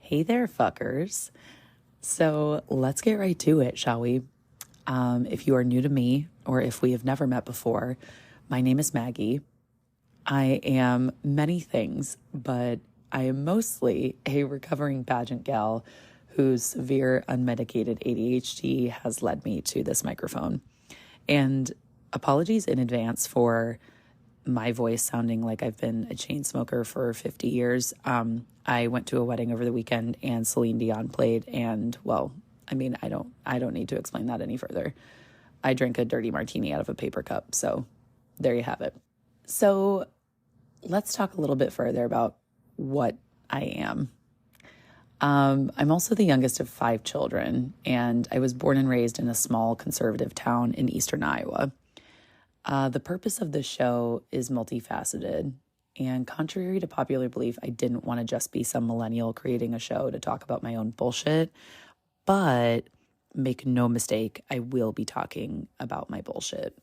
Hey there, fuckers. So let's get right to it, shall we? If you are new to me, or if we have never met before, my name is Maggie. I am many things, but I am mostly a recovering pageant gal whose severe unmedicated ADHD has led me to this microphone. And apologies in advance for my voice sounding like I've been a chain smoker for 50 years. I went to a wedding over the weekend and Celine Dion played, and well, I mean, I don't need to explain that any further. I drank a dirty martini out of a paper cup, so there you have it. So let's talk a little bit further about what I am. I'm also the youngest of 5 children, and I was born and raised in a small conservative town in eastern Iowa. The purpose of this show is multifaceted, and contrary to popular belief, I didn't want to just be some millennial creating a show to talk about my own bullshit, but make no mistake, I will be talking about my bullshit.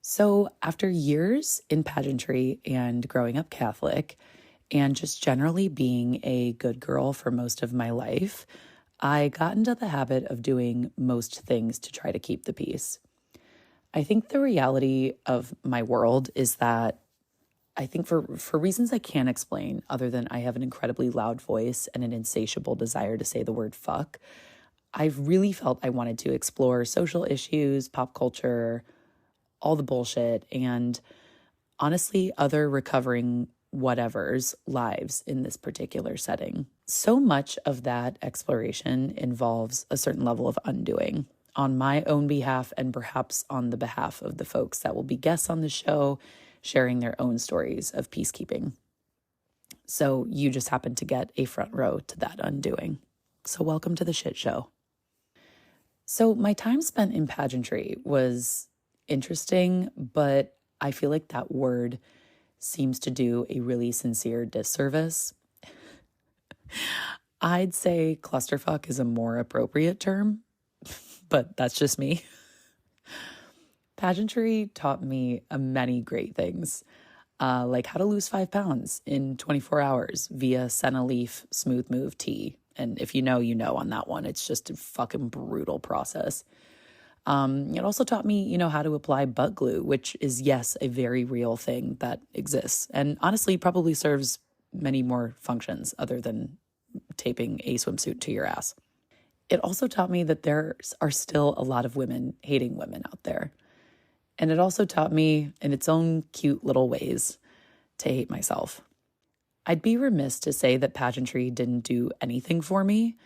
So after years in pageantry and growing up Catholic, and just generally being a good girl for most of my life, I got into the habit of doing most things to try to keep the peace. I think the reality of my world is that I think for reasons I can't explain, other than I have an incredibly loud voice and an insatiable desire to say the word fuck, I've really felt I wanted to explore social issues, pop culture, all the bullshit, and honestly, other recovering whatevers lives in this particular setting. So much of that exploration involves a certain level of undoing on my own behalf and perhaps on the behalf of the folks that will be guests on the show, sharing their own stories of peacekeeping. So you just happen to get a front row to that undoing. So welcome to the shit show. So my time spent in pageantry was interesting, but I feel like that word seems to do a really sincere disservice. I'd say clusterfuck is a more appropriate term, but that's just me. Pageantry taught me many great things, like how to lose 5 pounds in 24 hours via Senna Leaf Smooth Move tea. And if you know, you know on that one. It's just a fucking brutal process. It also taught me, how to apply butt glue, which is, yes, a very real thing that exists. And honestly, probably serves many more functions other than taping a swimsuit to your ass. It also taught me that there are still a lot of women hating women out there. And it also taught me, in its own cute little ways, to hate myself. I'd be remiss to say that pageantry didn't do anything for me.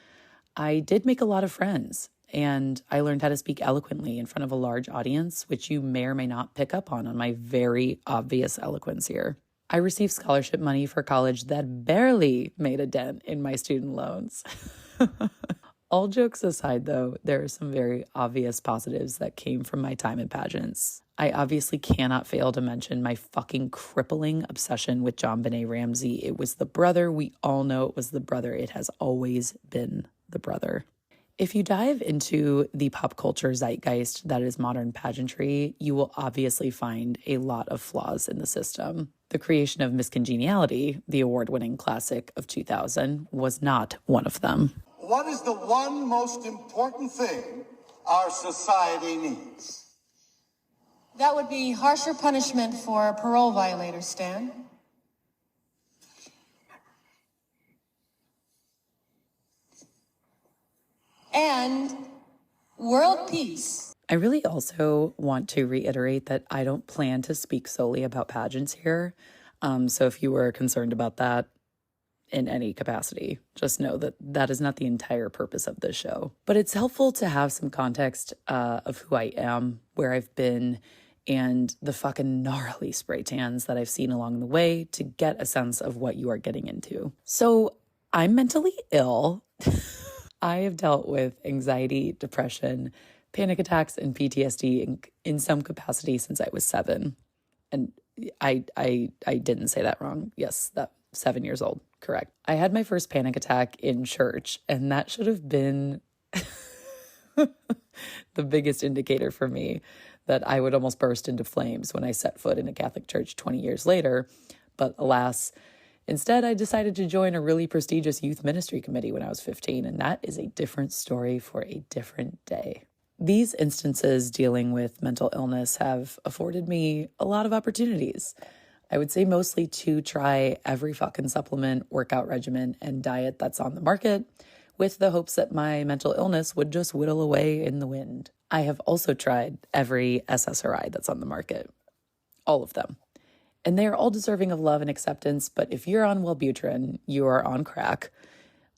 I did make a lot of friends, and I learned how to speak eloquently in front of a large audience, which you may or may not pick up on my very obvious eloquence here. I received scholarship money for college that barely made a dent in my student loans. All jokes aside, though, there are some very obvious positives that came from my time in pageants. I obviously cannot fail to mention my fucking crippling obsession with JonBenét Ramsey. It was the brother. We all know it was the brother. It has always been the brother. If you dive into the pop culture zeitgeist that is modern pageantry, you will obviously find a lot of flaws in the system. The creation of Miss Congeniality, the award-winning classic of 2000, was not one of them. What is the one most important thing our society needs? That would be harsher punishment for parole violators, Stan. And world peace. I really also want to reiterate that I don't plan to speak solely about pageants here. So if you were concerned about that in any capacity, just know that that is not the entire purpose of this show. But it's helpful to have some context of who I am, where I've been, and the fucking gnarly spray tans that I've seen along the way to get a sense of what you are getting into. So I'm mentally ill. I have dealt with anxiety, depression, panic attacks, and PTSD in some capacity since I was 7. And I didn't say that wrong. Yes, that 7 years old. Correct. I had my first panic attack in church, and that should have been the biggest indicator for me that I would almost burst into flames when I set foot in a Catholic church 20 years later. But alas, instead, I decided to join a really prestigious youth ministry committee when I was 15, and that is a different story for a different day. These instances dealing with mental illness have afforded me a lot of opportunities. I would say mostly to try every fucking supplement, workout regimen, and diet that's on the market with the hopes that my mental illness would just whittle away in the wind. I have also tried every SSRI that's on the market. All of them. And they are all deserving of love and acceptance, but if you're on Wellbutrin, you are on crack.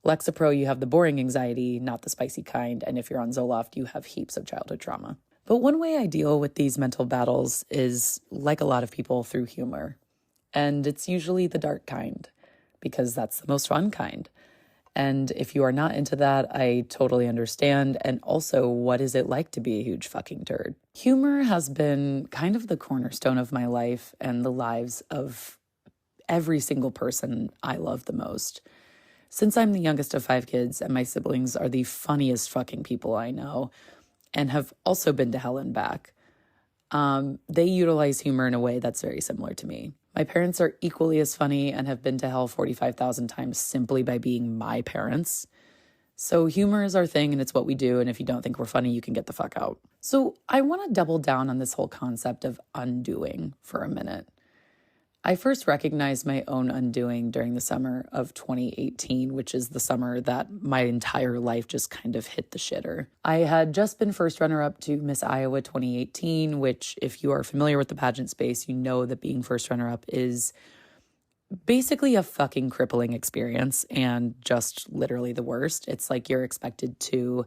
Lexapro, you have the boring anxiety, not the spicy kind, and if you're on Zoloft, you have heaps of childhood trauma. But one way I deal with these mental battles is, like a lot of people, through humor. And it's usually the dark kind, because that's the most fun kind. And if you are not into that, I totally understand. And also, what is it like to be a huge fucking turd? Humor has been kind of the cornerstone of my life and the lives of every single person I love the most. Since I'm the youngest of 5 kids and my siblings are the funniest fucking people I know and have also been to hell and back, they utilize humor in a way that's very similar to me. My parents are equally as funny and have been to hell 45,000 times simply by being my parents. So humor is our thing and it's what we do. And if you don't think we're funny, you can get the fuck out. So I want to double down on this whole concept of undoing for a minute. I first recognized my own undoing during the summer of 2018, which is the summer that my entire life just kind of hit the shitter. I had just been first runner-up to Miss Iowa 2018, which, if you are familiar with the pageant space, you know that being first runner-up is basically a fucking crippling experience and just literally the worst. It's like you're expected to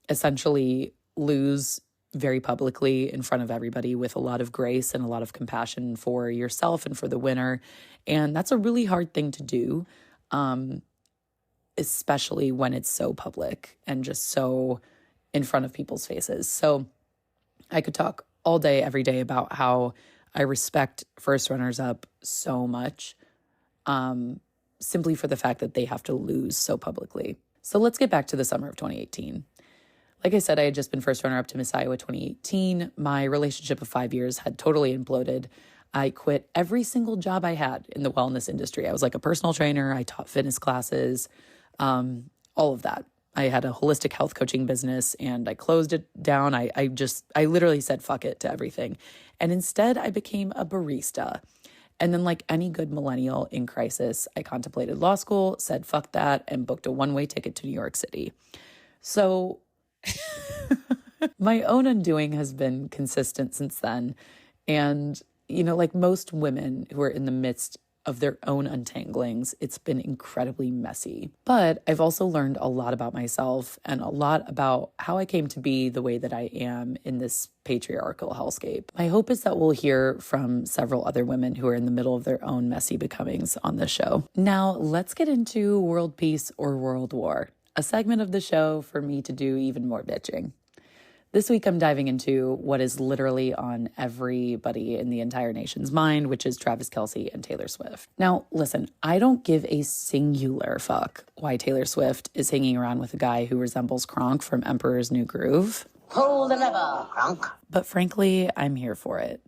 essentially lose very publicly in front of everybody with a lot of grace and a lot of compassion for yourself and for the winner. And that's a really hard thing to do, especially when it's so public and just so in front of people's faces. So I could talk all day, every day about how I respect first runners up so much, simply for the fact that they have to lose so publicly. So let's get back to the summer of 2018. Like I said, I had just been first runner-up to Miss Iowa 2018. My relationship of 5 years had totally imploded. I quit every single job I had in the wellness industry. I was like a personal trainer. I taught fitness classes, all of that. I had a holistic health coaching business and I closed it down. I literally said fuck it to everything. And instead, I became a barista. And then, like any good millennial in crisis, I contemplated law school, said fuck that, and booked a one-way ticket to New York City. So my own undoing has been consistent since then. And, you know, like most women who are in the midst of their own untanglings, it's been incredibly messy. But I've also learned a lot about myself and a lot about how I came to be the way that I am in this patriarchal hellscape. My hope is that we'll hear from several other women who are in the middle of their own messy becomings on this show. Now, let's get into world peace or world war, a segment of the show for me to do even more bitching. This week, I'm diving into what is literally on everybody in the entire nation's mind, which is Travis Kelce and Taylor Swift. Now, listen, I don't give a singular fuck why Taylor Swift is hanging around with a guy who resembles Kronk from Emperor's New Groove. Pull the lever, Kronk. But frankly, I'm here for it.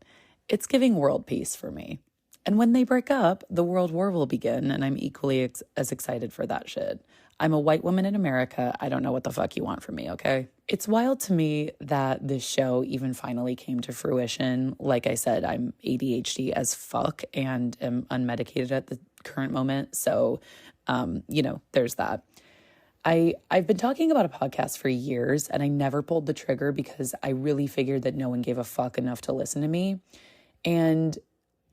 It's giving world peace for me. And when they break up, the world war will begin, and I'm equally as excited for that shit. I'm a white woman in America. I don't know what the fuck you want from me, okay? It's wild to me that this show even finally came to fruition. Like I said, I'm ADHD as fuck and am unmedicated at the current moment. So, there's that. I've been talking about a podcast for years, and I never pulled the trigger because I really figured that no one gave a fuck enough to listen to me. And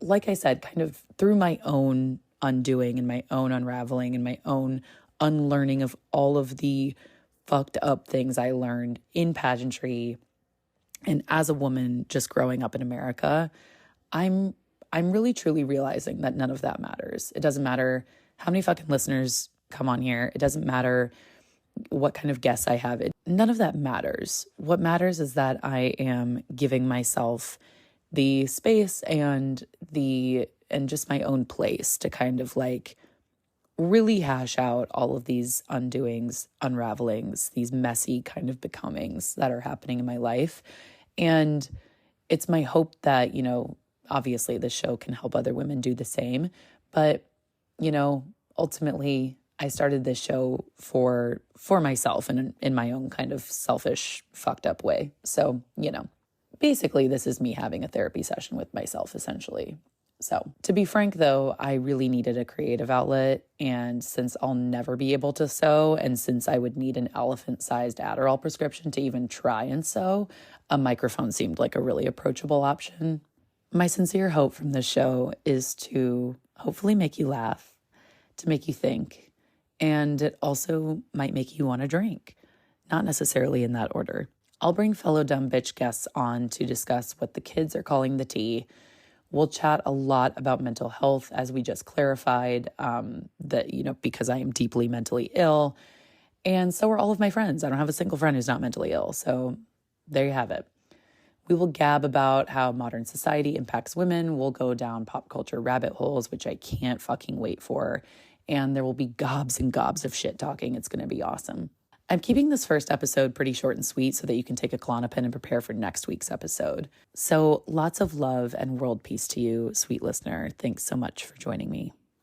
like I said, kind of through my own undoing and my own unraveling and my own unlearning of all of the fucked up things I learned in pageantry and as a woman just growing up in America, I'm really truly realizing that none of that matters. It doesn't matter how many fucking listeners come on here. It doesn't matter what kind of guests I have. None of that matters. What matters is that I am giving myself the space and just my own place to kind of like really hash out all of these undoings, unravelings, these messy kind of becomings that are happening in my life. And It's my hope that, obviously this show can help other women do the same. But, ultimately, I started this show for myself and in my own kind of selfish, fucked up way. So, basically this is me having a therapy session with myself, essentially. So to be frank, though, I really needed a creative outlet. And since I'll never be able to sew, and since I would need an elephant-sized Adderall prescription to even try and sew, a microphone seemed like a really approachable option. My sincere hope from this show is to hopefully make you laugh, to make you think, and it also might make you want to drink. Not necessarily in that order. I'll bring fellow dumb bitch guests on to discuss what the kids are calling the tea. We'll chat a lot about mental health, as we just clarified, that, because I am deeply mentally ill. And so are all of my friends. I don't have a single friend who's not mentally ill. So there you have it. We will gab about how modern society impacts women. We'll go down pop culture rabbit holes, which I can't fucking wait for. And there will be gobs and gobs of shit talking. It's going to be awesome. I'm keeping this first episode pretty short and sweet so that you can take a Klonopin and prepare for next week's episode. So lots of love and world peace to you, sweet listener. Thanks so much for joining me.